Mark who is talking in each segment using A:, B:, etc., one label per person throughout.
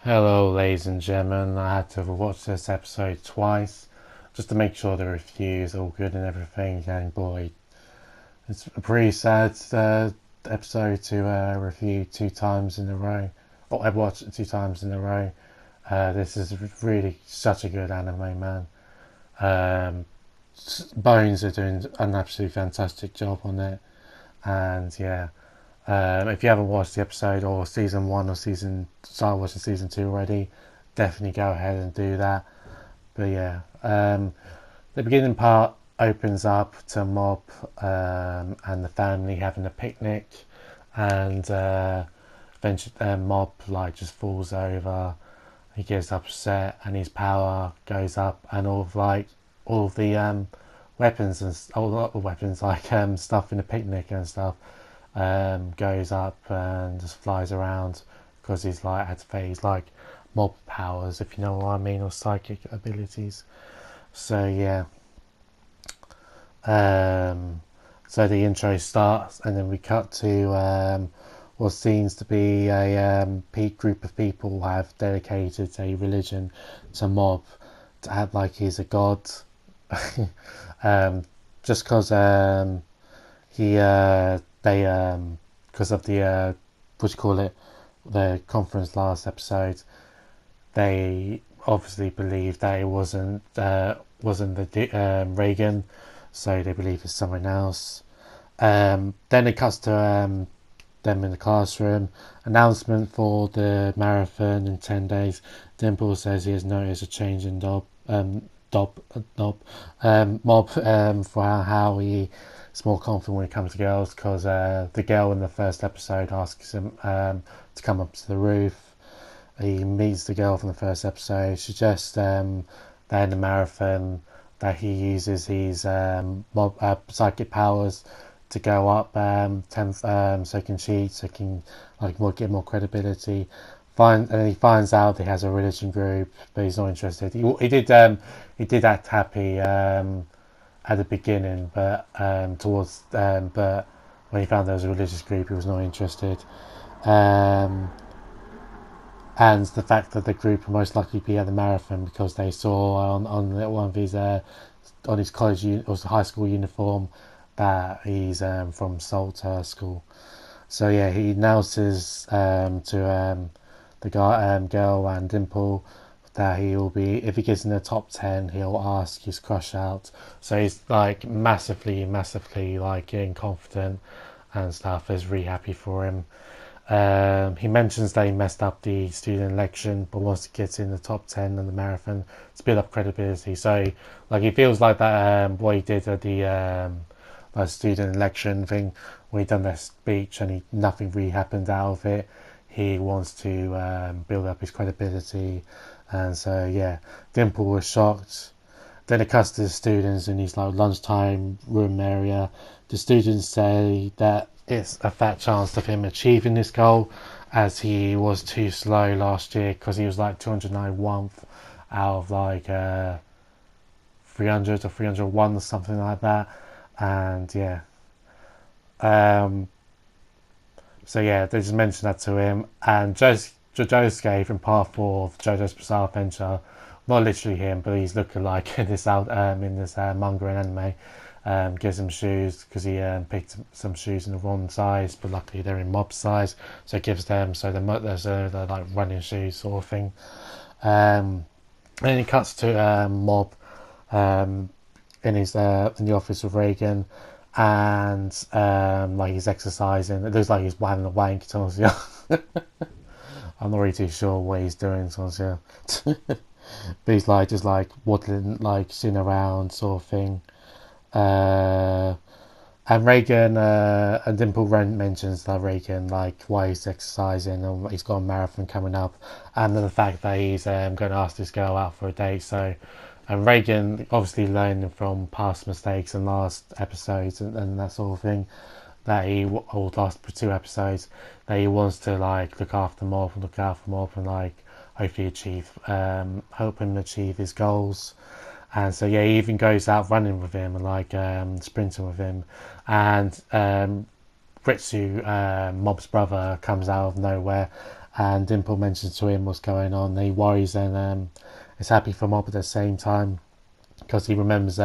A: Hello, ladies and gentlemen. I had to watch this episode twice just to make sure the review is all good and everything. And boy, it's a pretty sad episode to review two times in a row. Or I've watched it two times in a row. This is really such a good anime, man. Um, Bones are doing an absolutely fantastic job on it, and yeah. If you haven't watched the episode or season one or start watching season two already, definitely go ahead and do that. But yeah, the beginning part opens up to Mob and the family having a picnic, and eventually Mob like just falls over. He gets upset, and his power goes up, and all of the weapons and all the weapons like stuff in the picnic and stuff goes up and just flies around because he's like mob powers, if you know what I mean, or psychic abilities. So yeah, so the intro starts and then we cut to what seems to be a group of people who have dedicated a religion to Mob, to have like he's a god. um, just because he they because of the what do you call it, the conference last episode, they obviously believe that it wasn't the reigen, so they believe it's someone else. Then it cuts to them in the classroom. Announcement for the marathon in 10 days. Dimple says he has noticed a change in Mob for how he is more confident when it comes to girls, because the girl in the first episode asks him to come up to the roof. He meets the girl from the first episode, suggests that in the marathon that he uses his psychic powers to go up 10 so he can cheat, so he can get more credibility. And he finds out he has a religion group, but he's not interested. He did act happy at the beginning, but but when he found there was a religious group, he was not interested. Um, and the fact that the group will most likely be at the marathon because they saw on one of his on his college or high school uniform that he's from Salter School. So yeah, he announces to the girl and Dimple that he will be, if he gets in the top 10, he'll ask his crush out. So he's like massively like getting confident and stuff. Is really happy for him. He mentions that he messed up the student election, but wants to get in the top 10 in the marathon to build up credibility. So, like, he feels like that what he did at the like student election thing, when he done that speech and nothing really happened out of it. He wants to build up his credibility, and so yeah, Dimple was shocked. Then it cuts to the students in his like lunchtime room area. The students say that it's a fat chance of him achieving this goal, as he was too slow last year because he was like 291th out of like 300 or 301 or something like that. And yeah, um, so yeah, they just mentioned that to him. And Josuke from Part 4 of JoJo's Bizarre Adventure, not literally him, but he's looking like in this manga and anime. Gives him shoes because he picked some shoes in the wrong size, but luckily they're in Mob size, so it gives them, so they're like running shoes sort of thing. And then he cuts to Mob in the office with Reagan, and like he's exercising. It looks like he's having a wank. I'm not really too sure what he's doing. But he's like just like waddling, like sitting around sort of thing. Uh, and Reagan and Dimple mentions that Reagan, like, why he's exercising and he's got a marathon coming up, and then the fact that he's going to ask this girl out for a date. So, and Reagan obviously learning from past mistakes and last episodes and that sort of thing, that or last two episodes, that he wants to like look out for Mob and like hopefully help him achieve his goals. And so yeah, he even goes out running with him and like sprinting with him. And Ritsu, Mob's brother, comes out of nowhere and Dimple mentions to him what's going on. He worries and is happy for Mob at the same time because he remembers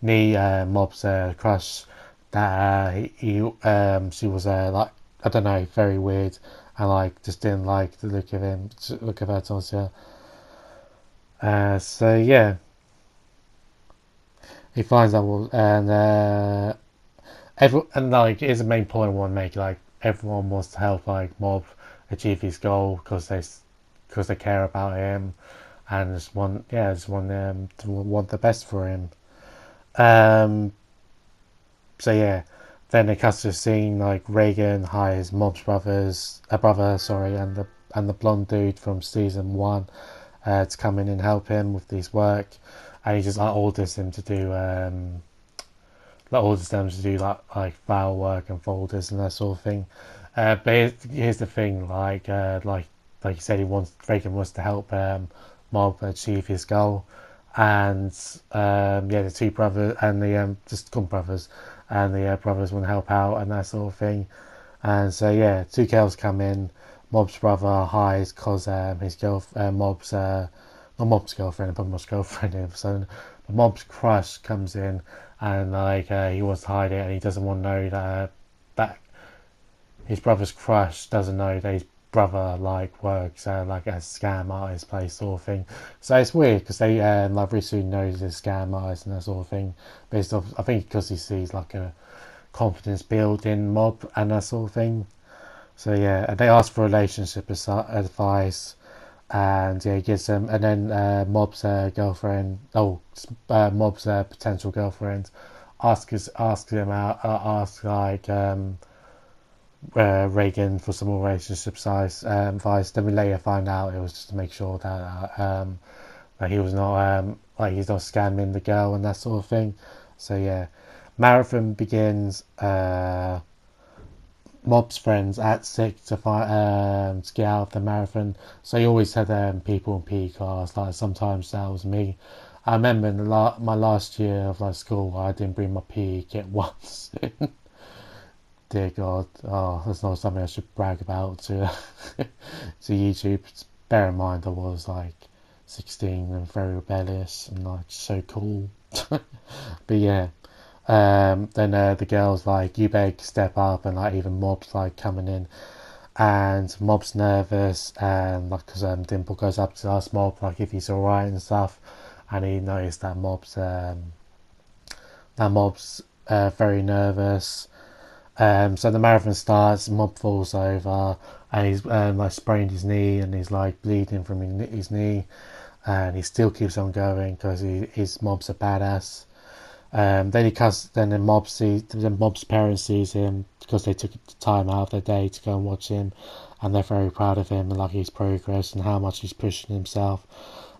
A: Mob's crush that she was like, I don't know, very weird and like just didn't like the look of her towards her. So yeah, he finds out and and like here's the main point I want to make. Like everyone wants to help like Mob achieve his goal because they care about him and just want them to want the best for him. Um, so yeah, then it cuts to a scene like Reigen hires Mob's brother, sorry, and the blonde dude from season one to come in and help him with his work, and he just like orders him to do orders them to do like file work and folders and that sort of thing. But here's the thing, like you said, Reagan wants to help Mob achieve his goal, and yeah, the two brothers and the just called brothers, and the brothers want to help out and that sort of thing, and so yeah, two girls come in. Mob's brother hides because his girl, Mob's not Mob's girlfriend, but Mob's girlfriend. So Mob's crush comes in and like he wants to hide it, and he doesn't want to know that his brother's crush doesn't know that his brother like works like as a scam artist place sort of thing. So it's weird because they like Ritsu knows his scam artist and that sort of thing based off, I think, because he sees like a confidence build in Mob and that sort of thing. So yeah, and they ask for relationship advice, and yeah, he gives them, and then Mob's girlfriend, Mob's potential girlfriend, asks him out, asks like Reagan for some more relationship advice. Then we later find out it was just to make sure that he was not like he's not scamming the girl and that sort of thing. So yeah, marathon begins. Mob's friends at sick to get out of the marathon. So he always had people in PE class. Like sometimes that was me. I remember in my last year of like school, I didn't bring my PE kit once. Dear God, oh, that's not something I should brag about to to YouTube. Bear in mind, I was like 16 and very rebellious and like so cool. But yeah, then the girls like, you beg, step up, and like even Mob's like coming in, and Mob's nervous, and like because Dimple goes up to ask Mob like if he's alright and stuff, and he noticed that Mob's very nervous. So the marathon starts, Mob falls over, and he's like sprained his knee, and he's like bleeding from his knee, and he still keeps on going because his Mob's a badass. Then he cuts. Then Mob's parents sees him because they took the time out of their day to go and watch him, and they're very proud of him and like his progress and how much he's pushing himself.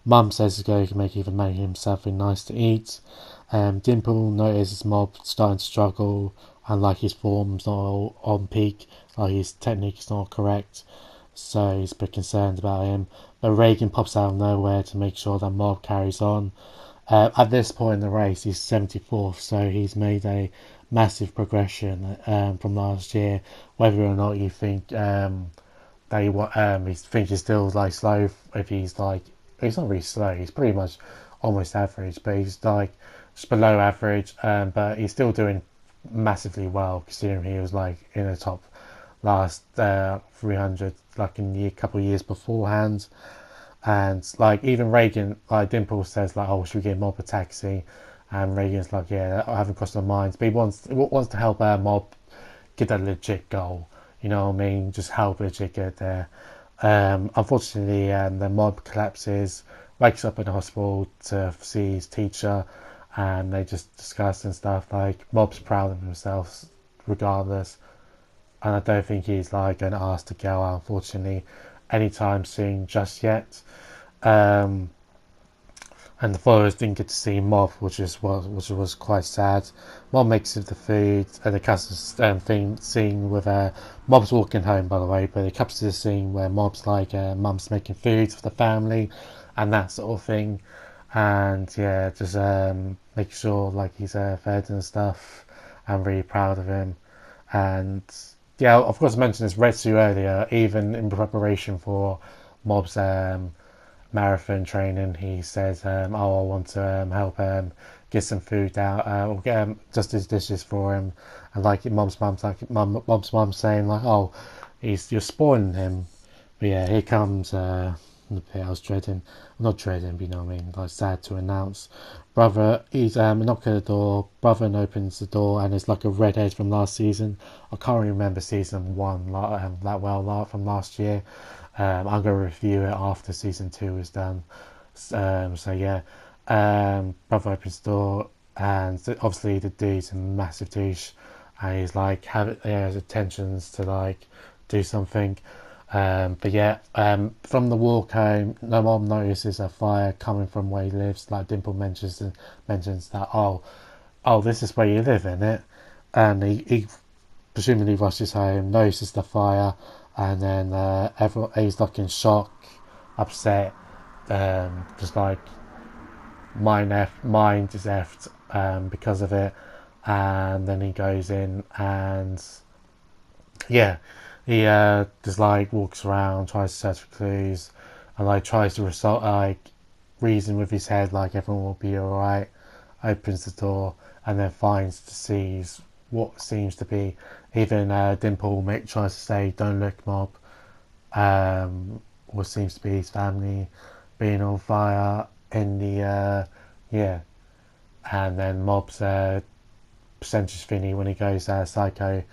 A: Mum says he's going to make him something nice to eat. Dimple notices Mob starting to struggle and like his form's not on peak, like his technique is not correct, so he's a bit concerned about him. But Reagan pops out of nowhere to make sure that Mob carries on. At this point in the race, he's 74th, so he's made a massive progression from last year. Whether or not you think he thinks he's still like slow, if he's like, he's not really slow. He's pretty much almost average, but he's like just below average. But he's still doing massively well considering he was like in the top last 300 like in the couple of years beforehand. And like even Reagan, like Dimple says like, oh, should we get Mob a taxi? And Reagan's like, yeah, I haven't crossed my mind, but he wants to help Mob get that legit goal, you know what I mean, just help legit get there. Unfortunately, the Mob collapses, wakes up in the hospital to see his teacher, and they just discuss and stuff. Like Mob's proud of himself regardless, and I don't think he's like going to ask to go out, unfortunately, anytime soon just yet. Um, and the followers didn't get to see Mob, which was quite sad. Mob makes it the food, and it cuts to the scene with Mob's walking home, by the way, but it cuts to the scene where Mob's like, Mum's making food for the family, and that sort of thing, and yeah, just make sure like he's fed and stuff. I'm really proud of him, and yeah, of course, I mentioned this ritsu earlier. Even in preparation for Mob's marathon training, he says, "Oh, I want to help get some food out, or get just his dishes for him." And like Mom's mum saying like, "Oh, you're spoiling him." But yeah, here comes the bit I was dreading. Not dreading, but you know what I mean. Like sad to announce. Brother, he's knock at the door. Brother opens the door, and it's like a redhead from last season. I can't really remember season one that well from last year. I'm gonna review it after season 2 is done. So yeah, brother opens the door, and obviously the dude's a massive douche, and he's like he has intentions to like do something. But yeah, from the walk home, no mom notices a fire coming from where he lives. Like Dimple mentions that this is where you live, in it, and he presumably rushes home, notices the fire, and then he's like in shock, upset, just like mind is effed because of it, and then he goes in and yeah, he just like walks around, tries to search for clues, and like tries to reason with his head like everyone will be alright. Opens the door and then sees what seems to be even Dimple Mick tries to say don't look Mob, what seems to be his family being on fire in the yeah, and then Mob's percentage thingy when he goes psycho.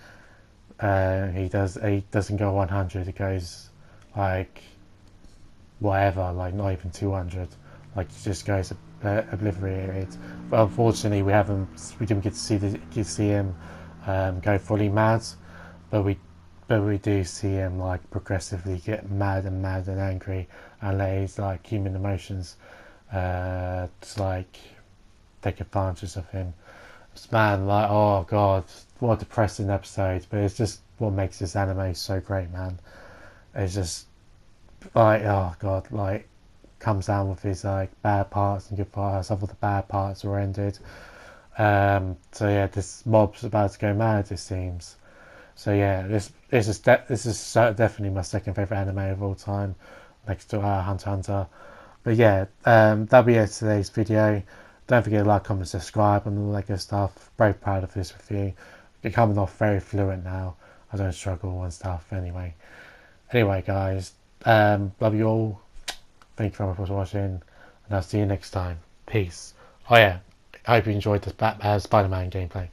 A: He doesn't go 100. It goes like whatever, like not even 200. Like he just goes obliterated. But unfortunately, we didn't get to see him go fully mad. But we do see him like progressively get mad and angry, and let his like human emotions just like take advantage of him. Man, like, oh god, what a depressing episode, but it's just what makes this anime so great, man. It's just like, oh god, like comes down with his like bad parts and good parts. Some of the bad parts were ended. So yeah, this mob's about to go mad, it seems. So yeah, this is definitely my second favorite anime of all time, next to Hunter x Hunter. But yeah, that'll be it for today's video. Don't forget to like, comment, subscribe, and all that good stuff. Very proud of this review. You're coming off very fluent now. I don't struggle and stuff anyway. Anyway, guys, love you all. Thank you very much for watching, and I'll see you next time. Peace. Oh yeah, I hope you enjoyed the Spider-Man gameplay.